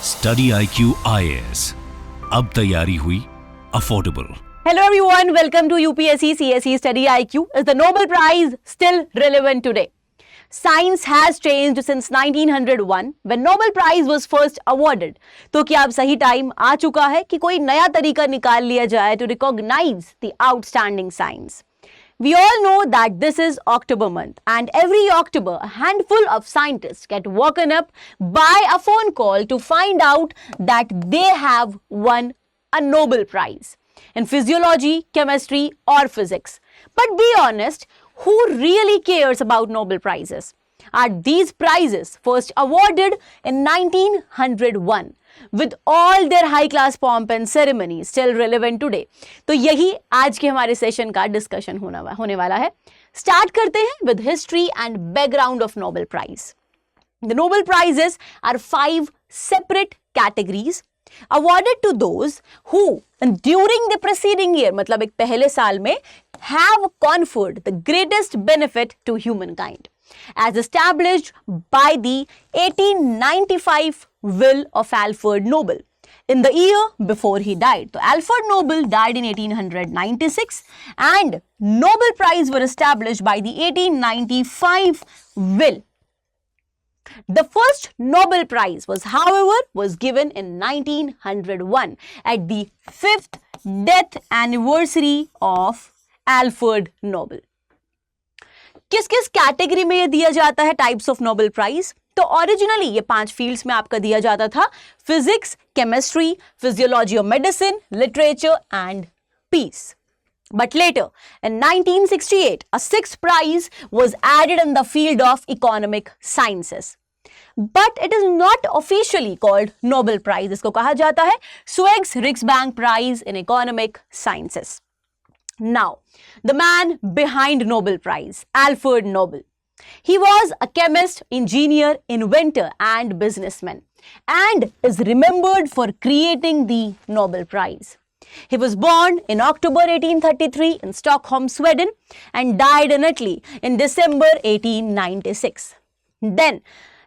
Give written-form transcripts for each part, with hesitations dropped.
StudyIQ IAS, अब तैयारी हुई affordable. Hello everyone, welcome to UPSC CSE StudyIQ. Is the Nobel Prize still relevant today? Science has changed since 1901 when Nobel Prize was first awarded. तो क्या अब सही time आ चुका है कि कोई नया तरीका निकाल लिया जाए to recognize the outstanding science? We all know that this is October month, and every October a handful of scientists get woken up by a phone call to find out that they have won a Nobel Prize in physiology, chemistry or physics. But be honest, who really cares about Nobel Prizes? Are these prizes first awarded in 1901 with all their high class pomp and ceremony still relevant today? तो यही आज के हमारे session का discussion होने वाला है। Start करते हैं with history and background of Nobel Prize. The Nobel Prizes are 5 separate categories awarded to those who during the preceding year, मतलब एक पहले साल में, have conferred the greatest benefit to humankind as established by the 1895 will of Alfred Nobel in the year before he died. So Alfred Nobel died in 1896 and Nobel Prize were established by the 1895 will. The first Nobel Prize was given in 1901 at the 5th death anniversary of Alfred Nobel. किस किस category में ये दिया जाता है types of Nobel prize? तो originally ये 5 fields में आपका दिया जाता था: फिजिक्स, केमिस्ट्री, फिजियोलॉजी और medicine, literature and peace. But later, in 1968, a 6th prize was added in the field of economic sciences. But it is not officially called Nobel Prize. इसको कहा जाता है Sweig's Riksbank Prize in Economic Sciences. Now, the man behind Nobel Prize, Alfred Nobel. He was a chemist, engineer, inventor and businessman and is remembered for creating the Nobel Prize. He was born in October 1833 in Stockholm, Sweden and died in Italy in December 1896. Then,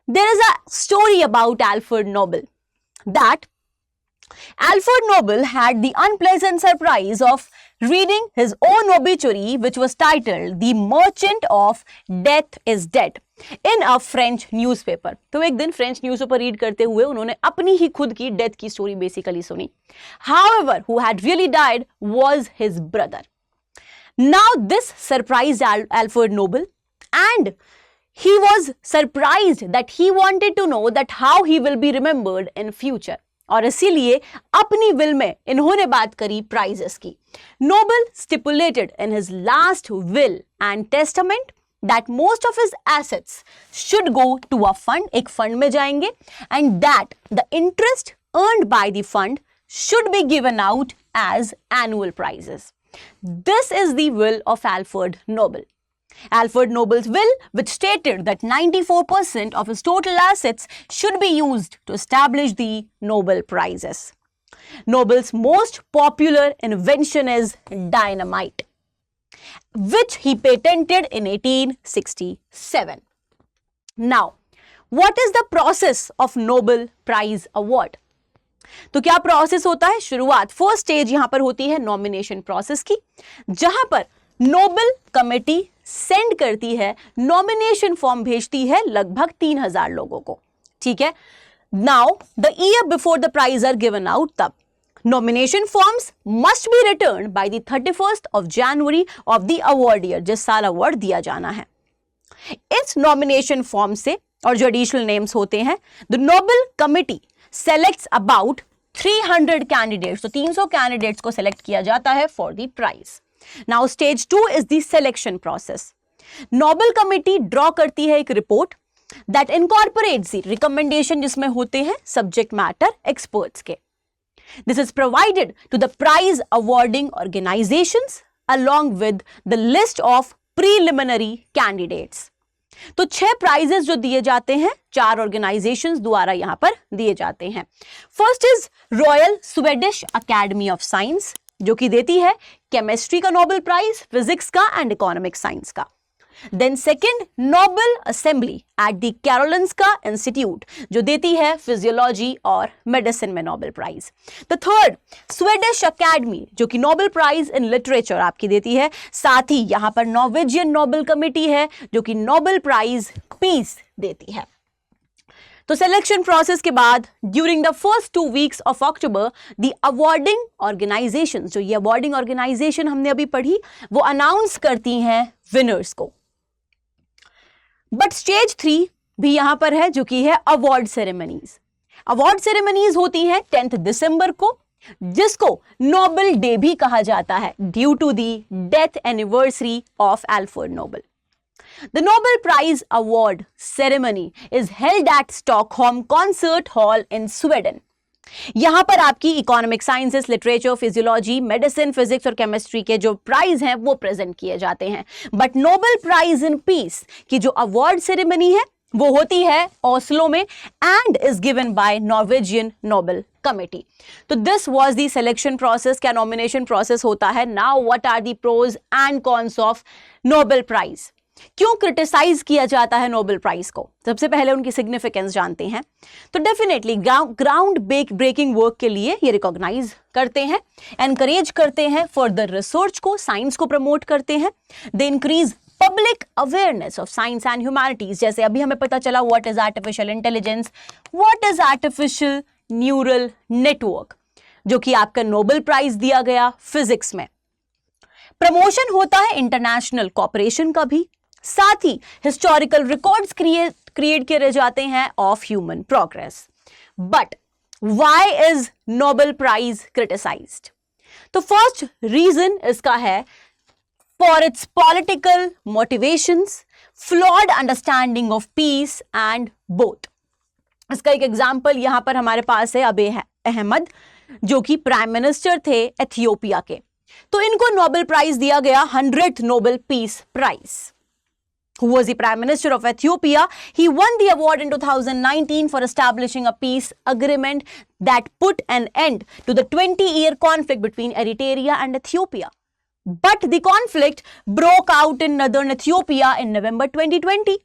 there is a story about Alfred Nobel that Alfred Nobel had the unpleasant surprise of reading his own obituary, which was titled "The Merchant of Death is Dead" in a French newspaper. तो एक दिन French newspaper read करते हुए उन्होंने अपनी ही खुद की death की स्टोरी बेसिकली सुनी. However, who had really died was his brother. Now this surprised Alfred Nobel and he was surprised that he wanted to know that how he will be remembered in future. और इसीलिए अपनी will में इन्होंने बात करी prices की. Nobel stipulated in his last will and testament that most of his assets should go to a fund, एक fund में जाएंगे, and that the interest earned by the fund should be given out as annual prizes. This is the will of Alfred Nobel. Alfred Nobel's will, which stated that 94% of his total assets should be used to establish the Nobel Prizes. Nobel's most popular invention is dynamite, which he patented in 1867. Now, what is the process of Nobel Prize Award? तो क्या process होता है? शुरुआत first stage यहां पर होती है nomination process की, जहां पर नोबेल कमेटी सेंड करती है, नॉमिनेशन फॉर्म भेजती है लगभग 3000 लोगों को. ठीक है. Now the year before the prize are given out, तब nomination forms must be return by the 31st of January of the award year, जिस साल अवार्ड दिया जाना है. इस नॉमिनेशन फॉर्म से और जो एडिशनल नेम्स होते हैं, the Nobel committee selects about 300 candidates. तो 300 कैंडिडेट्स को सेलेक्ट किया जाता है for the prize. Now stage 2 is the selection process. Nobel committee draw करती है एक report that incorporates the recommendation जिसमें होते हैं subject matter experts के. This is provided to the prize awarding organizations along with the list of preliminary candidates. तो 6 prizes जो दिए जाते हैं 4 organizations द्वारा यहाँ पर दिए जाते हैं. First is Royal Swedish Academy of Science, जो कि देती है केमिस्ट्री का नोबेल प्राइज, फिजिक्स का एंड इकोनॉमिक साइंस का. Then second, Nobel assembly at the Karolinska Institute, जो देती है फिजियोलॉजी और मेडिसिन में Nobel prize. The third, Swedish academy, जो कि नोबेल प्राइज इन लिटरेचर आपकी देती है। साथ ही यहां पर नॉर्वेजियन नोबेल कमेटी है जो कि नोबेल प्राइज पीस देती है। तो सिलेक्शन प्रोसेस के बाद during the first 2 weeks of October the awarding organization, जो ये अवार्डिंग ऑर्गेनाइजेशन हमने अभी पढ़ी, वो अनाउंस करती हैं विनर्स को। बट स्टेज 3 भी यहां पर है, जो कि है अवार्ड सेरेमनीज। अवार्ड सेरेमनीज होती हैं 10 दिसंबर को, जिसको नोबेल डे भी कहा जाता है due to the death anniversary of Alfred Nobel. The Nobel Prize award ceremony is held at Stockholm Concert Hall in Sweden. यहां पर आपकी economic sciences, literature, physiology, medicine, physics और केमिस्ट्री के जो प्राइज हैं वो प्रेजेंट किए जाते हैं। But Nobel prize in peace की जो अवार्ड सेरेमनी है वो होती है ओस्लो में and is given by Norwegian Nobel committee. तो this was the selection process. क्या नॉमिनेशन प्रोसेस होता है। Now what are the pros and cons of Nobel prize. क्यों क्रिटिसाइज किया जाता है नोबेल प्राइज को, सबसे पहले उनकी सिग्निफिकेंस जानते हैं। तो डेफिनेटली ग्राउंड ब्रेकिंग वर्क के लिए ये रिकॉग्नाइज करते हैं, एनकरेज करते हैं फर्दर रिसर्च को, साइंस को प्रमोट करते हैं। They increase public awareness of science and humanities. जैसे अभी हमें पता चला what is artificial intelligence, what is artificial neural network, जो कि आपका नोबेल प्राइज दिया गया फिजिक्स में। प्रमोशन होता है इंटरनेशनल कॉपरेशन का भी, साथ ही हिस्टोरिकल रिकॉर्ड्स क्रिएट किए जाते हैं of human progress. But why is Nobel prize criticized? तो फर्स्ट रीजन इसका है for its political motivations, flawed understanding of peace and both. इसका एक एग्जांपल यहां पर हमारे पास है अबे अहमद, जो कि प्राइम मिनिस्टर थे एथियोपिया के। तो इनको नोबेल प्राइज दिया गया 100th Nobel peace prize. Who was the Prime Minister of Ethiopia? He won the award in 2019 for establishing a peace agreement that put an end to the 20-year conflict between Eritrea and Ethiopia. But the conflict broke out in northern Ethiopia in November 2020.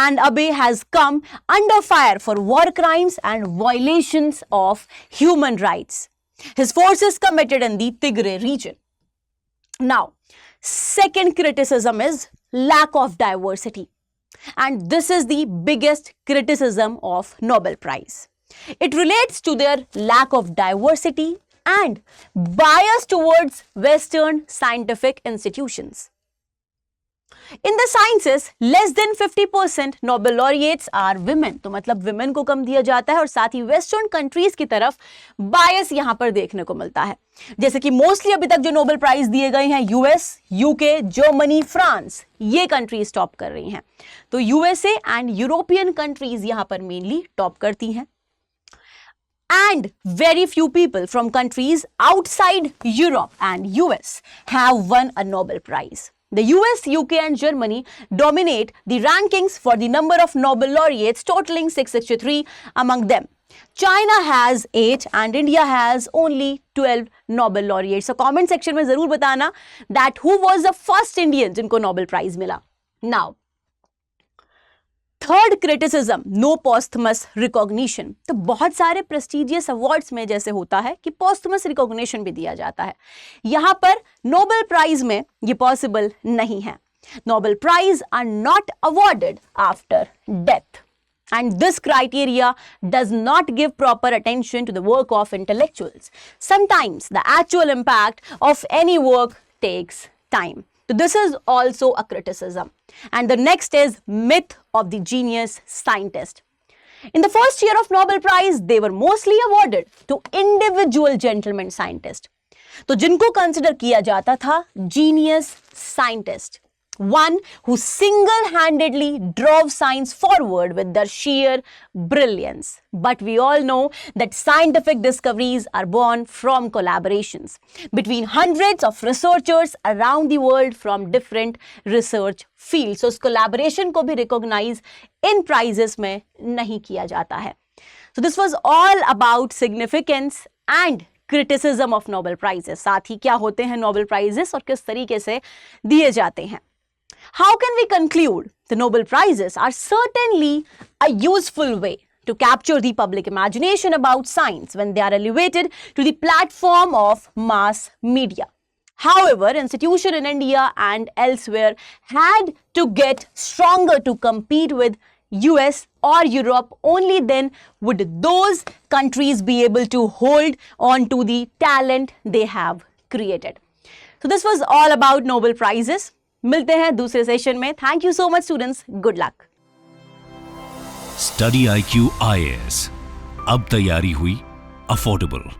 And Abiy has come under fire for war crimes and violations of human rights. His forces committed in the Tigray region. Now, second criticism is lack of diversity, and this is the biggest criticism of Nobel Prize. It relates to their lack of diversity and bias towards Western scientific institutions. In the sciences, less than 50% Nobel laureates are women. तो मतलब women को कम दिया जाता है और साथ ही western countries की तरफ बायस यहां पर देखने को मिलता है। जैसे कि मोस्टली अभी तक जो नोबेल प्राइज दिए गए हैं यूएस, यूके, जर्मनी, फ्रांस, ये कंट्रीज टॉप कर रही हैं। तो यूएसए एंड यूरोपियन कंट्रीज यहां पर मेनली टॉप करती हैं। And very few people from countries outside Europe and US have won a Nobel Prize. The US, UK and Germany dominate the rankings for the number of Nobel laureates, totaling 663 among them. China has 8 and India has only 12 Nobel laureates. So comment section में जरूर बताना that who was the first Indian जिनको Nobel Prize मिला. Now, third criticism, no posthumous recognition. तो बहुत सारे prestigious awards में जैसे होता है कि पोस्थमस रिकॉग्निशन भी दिया जाता है, यहां पर नोबेल प्राइज में ये पॉसिबल नहीं है। Nobel prize are not awarded after death and this criteria does not give proper attention to the work of intellectuals. Sometimes the actual impact of any work takes time. So this is also a criticism. And the next is myth of the genius scientist. In the first year of Nobel Prize, they were mostly awarded to individual gentleman scientists. तो जिनको consider किया जाता था genius scientist, one who single-handedly drove science forward with their sheer brilliance. But we all know that scientific discoveries are born from collaborations between hundreds of researchers around the world from different research fields. So, इस collaboration को भी recognize in prizes में नहीं किया जाता है. So, this was all about significance and criticism of Nobel Prizes. साथ ही क्या होते हैं Nobel Prizes और किस तरीके से दिए जाते हैं. How can we conclude? The Nobel Prizes are certainly a useful way to capture the public imagination about science when they are elevated to the platform of mass media. However, institutions in India and elsewhere had to get stronger to compete with US or Europe. Only then would those countries be able to hold on to the talent they have created. So this was all about Nobel Prizes. मिलते हैं दूसरे session में. Thank you so much students. Good luck. StudyIQ IAS. अब तैयारी हुई affordable.